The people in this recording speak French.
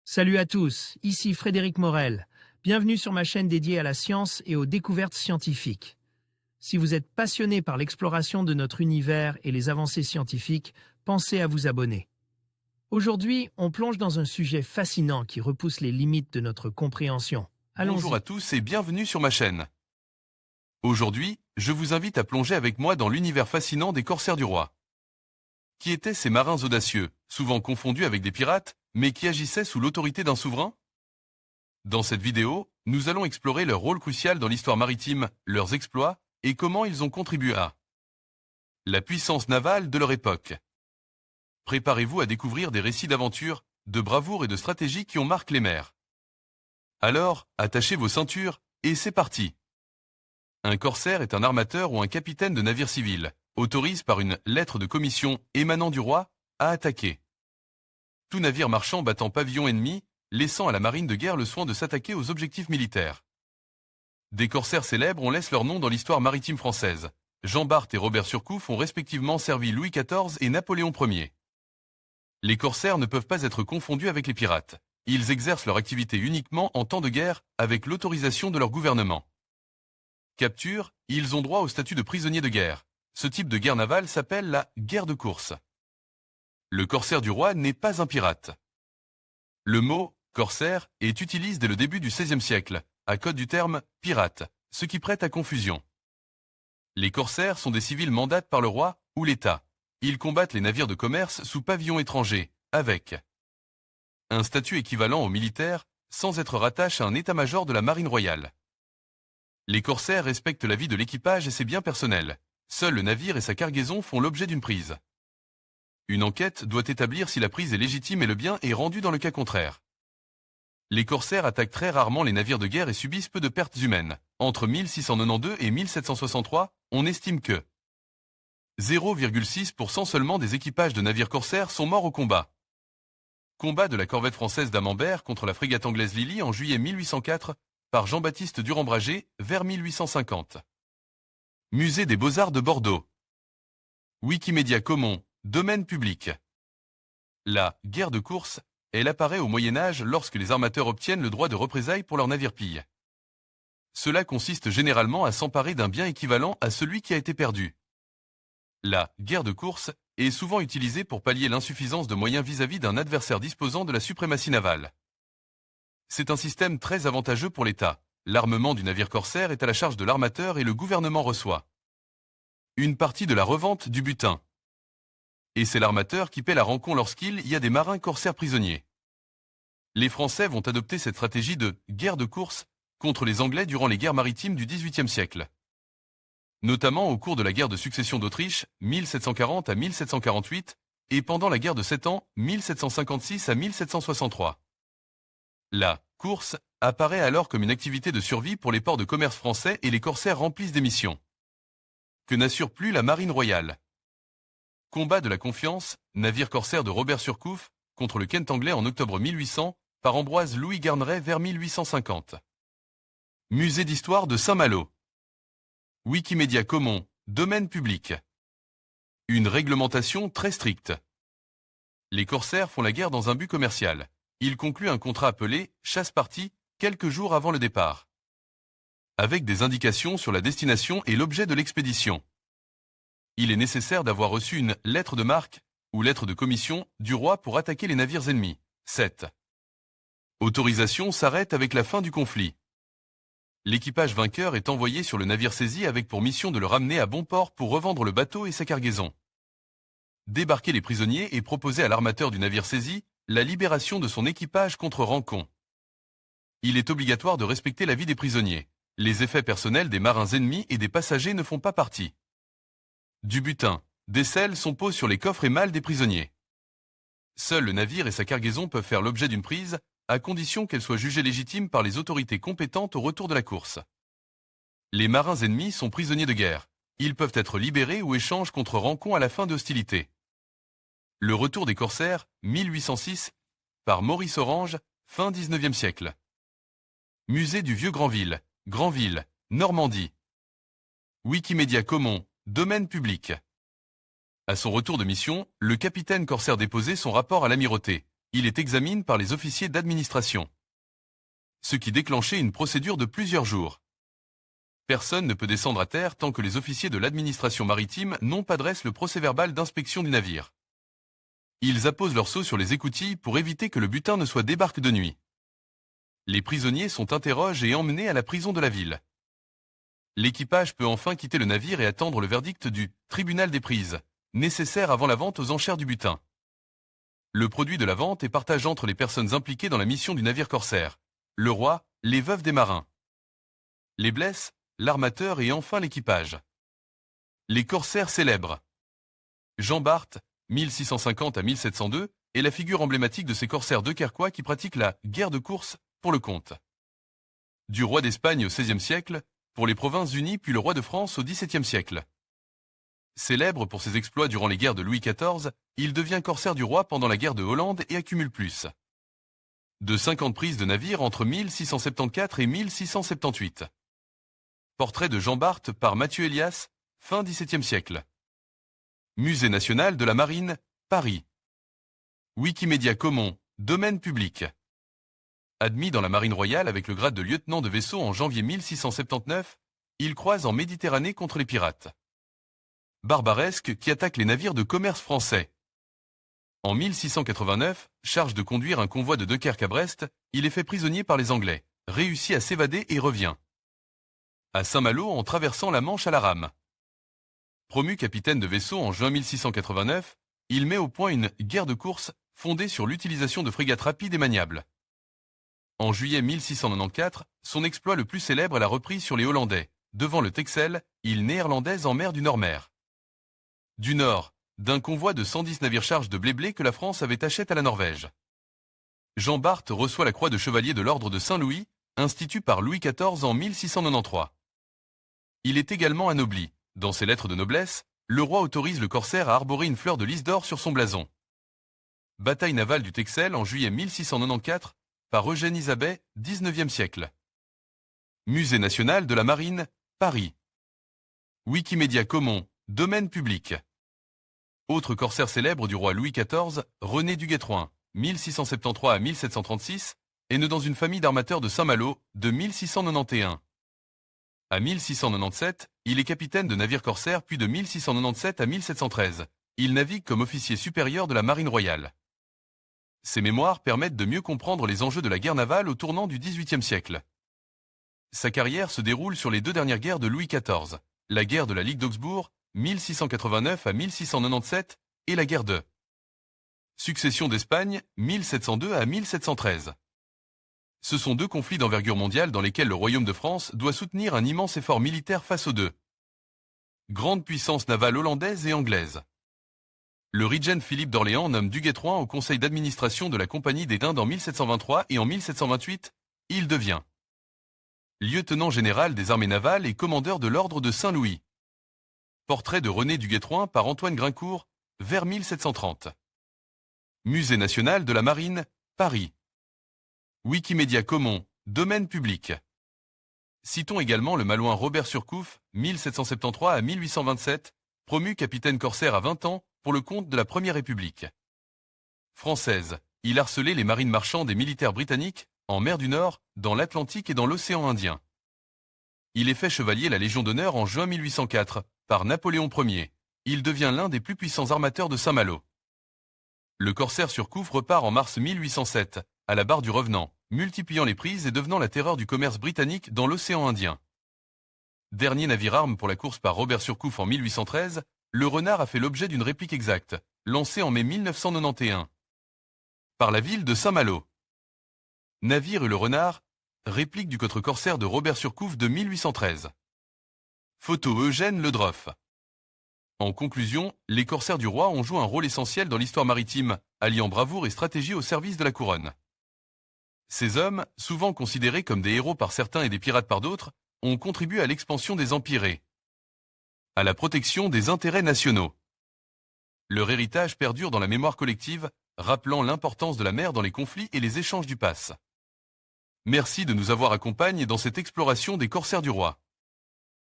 Salut à tous, ici Frédéric Morel. Bienvenue sur ma chaîne dédiée à la science et aux découvertes scientifiques. Si vous êtes passionné par l'exploration de notre univers et les avancées scientifiques, pensez à vous abonner. Aujourd'hui, on plonge dans un sujet fascinant qui repousse les limites de notre compréhension. Bonjour Allons-y. à tous et bienvenue sur ma chaîne. Aujourd'hui, je vous invite à plonger avec moi dans l'univers fascinant des corsaires du roi. Qui étaient ces marins audacieux, souvent confondus avec des pirates, mais qui agissaient sous l'autorité d'un souverain? Dans cette vidéo, nous allons explorer leur rôle crucial dans l'histoire maritime, leurs exploits, et comment ils ont contribué à la puissance navale de leur époque. Préparez-vous à découvrir des récits d'aventure, de bravoure et de stratégie qui ont marqué les mers. Alors, attachez vos ceintures, et c'est parti! Un corsaire est un armateur ou un capitaine de navire civil, autorise par une lettre de commission émanant du roi à attaquer. Tout navire marchand battant pavillon ennemi, laissant à la marine de guerre le soin de s'attaquer aux objectifs militaires. Des corsaires célèbres on laisse leur nom dans l'histoire maritime française. Jean Bart et Robert Surcouf ont respectivement servi Louis XIV et Napoléon Ier. Les corsaires ne peuvent pas être confondus avec les pirates. Ils exercent leur activité uniquement en temps de guerre avec l'autorisation de leur gouvernement. Capture, ils ont droit au statut de prisonniers de guerre. Ce type de guerre navale s'appelle la guerre de course. Le corsaire du roi n'est pas un pirate. Le mot « corsaire » est utilisé dès le début du XVIe siècle, à cause du terme « pirate », ce qui prête à confusion. Les corsaires sont des civils mandatés par le roi ou l'État. Ils combattent les navires de commerce sous pavillon étranger, avec un statut équivalent aux militaires, sans être rattaché à un état-major de la marine royale. Les corsaires respectent la vie de l'équipage et ses biens personnels. Seul le navire et sa cargaison font l'objet d'une prise. Une enquête doit établir si la prise est légitime et le bien est rendu dans le cas contraire. Les corsaires attaquent très rarement les navires de guerre et subissent peu de pertes humaines. Entre 1692 et 1763, on estime que 0,6% seulement des équipages de navires corsaires sont morts au combat. Combat de la corvette française d'Amembert contre la frégate anglaise Lily en juillet 1804 par Jean-Baptiste Durand-Bragé vers 1850. Musée des Beaux-Arts de Bordeaux. Wikimédia Commons, domaine public. La guerre de course, elle apparaît au Moyen-Âge lorsque les armateurs obtiennent le droit de représailles pour leurs navires pilles. Cela consiste généralement à s'emparer d'un bien équivalent à celui qui a été perdu. La guerre de course est souvent utilisée pour pallier l'insuffisance de moyens vis-à-vis d'un adversaire disposant de la suprématie navale. C'est un système très avantageux pour l'État. L'armement du navire corsaire est à la charge de l'armateur et le gouvernement reçoit une partie de la revente du butin. Et c'est l'armateur qui paie la rançon lorsqu'il y a des marins corsaires prisonniers. Les Français vont adopter cette stratégie de guerre de course contre les Anglais durant les guerres maritimes du XVIIIe siècle. Notamment au cours de la guerre de succession d'Autriche, 1740 à 1748, et pendant la guerre de 7 ans, 1756 à 1763. La course apparaît alors comme une activité de survie pour les ports de commerce français et les corsaires remplissent des missions que n'assure plus la marine royale. Combat de la Confiance, navire corsaire de Robert Surcouf, contre le Kent anglais en octobre 1800, par Ambroise Louis Garneret vers 1850. Musée d'histoire de Saint-Malo. Wikimédia Commons, domaine public. Une réglementation très stricte. Les corsaires font la guerre dans un but commercial. Ils concluent un contrat appelé « chasse-partie » quelques jours avant le départ, avec des indications sur la destination et l'objet de l'expédition. Il est nécessaire d'avoir reçu une lettre de marque ou lettre de commission du roi pour attaquer les navires ennemis. Cette autorisation s'arrête avec la fin du conflit. L'équipage vainqueur est envoyé sur le navire saisi avec pour mission de le ramener à bon port pour revendre le bateau et sa cargaison. Débarquer les prisonniers et proposer à l'armateur du navire saisi la libération de son équipage contre rançon. Il est obligatoire de respecter la vie des prisonniers. Les effets personnels des marins ennemis et des passagers ne font pas partie du butin. Des selles sont posées sur les coffres et malles des prisonniers. Seul le navire et sa cargaison peuvent faire l'objet d'une prise, à condition qu'elle soit jugée légitime par les autorités compétentes au retour de la course. Les marins ennemis sont prisonniers de guerre. Ils peuvent être libérés ou échangent contre rançon à la fin de hostilités. Le retour des corsaires, 1806, par Maurice Orange, fin 19e siècle. Musée du Vieux Granville, Granville, Normandie. Wikimédia Commons, domaine public. À son retour de mission, le capitaine corsaire déposait son rapport à l'amirauté. Il est examiné par les officiers d'administration, ce qui déclenchait une procédure de plusieurs jours. Personne ne peut descendre à terre tant que les officiers de l'administration maritime n'ont pas dressé le procès-verbal d'inspection du navire. Ils apposent leur seau sur les écoutilles pour éviter que le butin ne soit débarqué de nuit. Les prisonniers sont interrogés et emmenés à la prison de la ville. L'équipage peut enfin quitter le navire et attendre le verdict du tribunal des prises, nécessaire avant la vente aux enchères du butin. Le produit de la vente est partagé entre les personnes impliquées dans la mission du navire corsaire, le roi, les veuves des marins, les blesses, l'armateur et enfin l'équipage. Les corsaires célèbres. Jean Bart, 1650 à 1702, est la figure emblématique de ces corsaires dunkerquois qui pratiquent la guerre de course pour le compte du roi d'Espagne au XVIe siècle, pour les Provinces-Unies puis le roi de France au XVIIe siècle. Célèbre pour ses exploits durant les guerres de Louis XIV, il devient corsaire du roi pendant la guerre de Hollande et accumule plus de 50 prises de navires entre 1674 et 1678. Portrait de Jean Bart par Mathieu Elias, fin XVIIe siècle. Musée national de la Marine, Paris. Wikimédia Comon, domaine public. Admis dans la Marine royale avec le grade de lieutenant de vaisseau en janvier 1679, il croise en Méditerranée contre les pirates barbaresques qui attaquent les navires de commerce français. En 1689, charge de conduire un convoi de Dunkerque à Brest, il est fait prisonnier par les Anglais, réussit à s'évader et revient à Saint-Malo en traversant la Manche à la rame. Promu capitaine de vaisseau en juin 1689, il met au point une guerre de course fondée sur l'utilisation de frégates rapides et maniables. En juillet 1694, son exploit le plus célèbre est la reprise sur les Hollandais, devant le Texel, île néerlandaise en mer du Nord-Mer. Du Nord, d'un convoi de 110 navires-charges de blé que la France avait acheté à la Norvège. Jean Bart reçoit la croix de chevalier de l'ordre de Saint-Louis, instituée par Louis XIV en 1693. Il est également anobli. Dans ses lettres de noblesse, le roi autorise le corsaire à arborer une fleur de lys d'or sur son blason. Bataille navale du Texel en juillet 1694, par Eugène Isabet, XIXe siècle. Musée national de la Marine, Paris. Wikimédia Comon, domaine public. Autre corsaire célèbre du roi Louis XIV, René du Guestroin, 1673 à 1736, est né dans une famille d'armateurs de Saint-Malo, de 1691. À 1697, il est capitaine de navire corsaire puis de 1697 à 1713. Il navigue comme officier supérieur de la Marine royale. Ses mémoires permettent de mieux comprendre les enjeux de la guerre navale au tournant du XVIIIe siècle. Sa carrière se déroule sur les deux dernières guerres de Louis XIV, la guerre de la Ligue d'Augsbourg, 1689 à 1697, et la guerre de Succession d'Espagne, 1702 à 1713. Ce sont deux conflits d'envergure mondiale dans lesquels le Royaume de France doit soutenir un immense effort militaire face aux deux grandes puissances navales hollandaises et anglaises. Le régent Philippe d'Orléans nomme du Guestroin au conseil d'administration de la Compagnie des Indes en 1723 et en 1728, il devient lieutenant général des armées navales et commandeur de l'ordre de Saint-Louis. Portrait de René du Guestroin par Antoine Grincourt, vers 1730. Musée national de la Marine, Paris. Wikimédia Comon, domaine public. Citons également le malouin Robert Surcouf, 1773 à 1827, promu capitaine corsaire à 20 ans pour le compte de la Première République française. Il harcelait les marines marchandes et militaires britanniques, en mer du Nord, dans l'Atlantique et dans l'océan Indien. Il est fait chevalier la Légion d'honneur en juin 1804, par Napoléon Ier. Il devient l'un des plus puissants armateurs de Saint-Malo. Le corsaire Surcouf repart en mars 1807, à la barre du Revenant, multipliant les prises et devenant la terreur du commerce britannique dans l'océan Indien. Dernier navire-arme pour la course par Robert Surcouf en 1813, le Renard a fait l'objet d'une réplique exacte, lancée en mai 1991, par la ville de Saint-Malo. Navire et le Renard, réplique du cotre corsaire de Robert Surcouf de 1813. Photo Eugène Ledroff. En conclusion, les corsaires du roi ont joué un rôle essentiel dans l'histoire maritime, alliant bravoure et stratégie au service de la couronne. Ces hommes, souvent considérés comme des héros par certains et des pirates par d'autres, ont contribué à l'expansion des empires et à la protection des intérêts nationaux. Leur héritage perdure dans la mémoire collective, rappelant l'importance de la mer dans les conflits et les échanges du passé. Merci de nous avoir accompagnés dans cette exploration des corsaires du roi.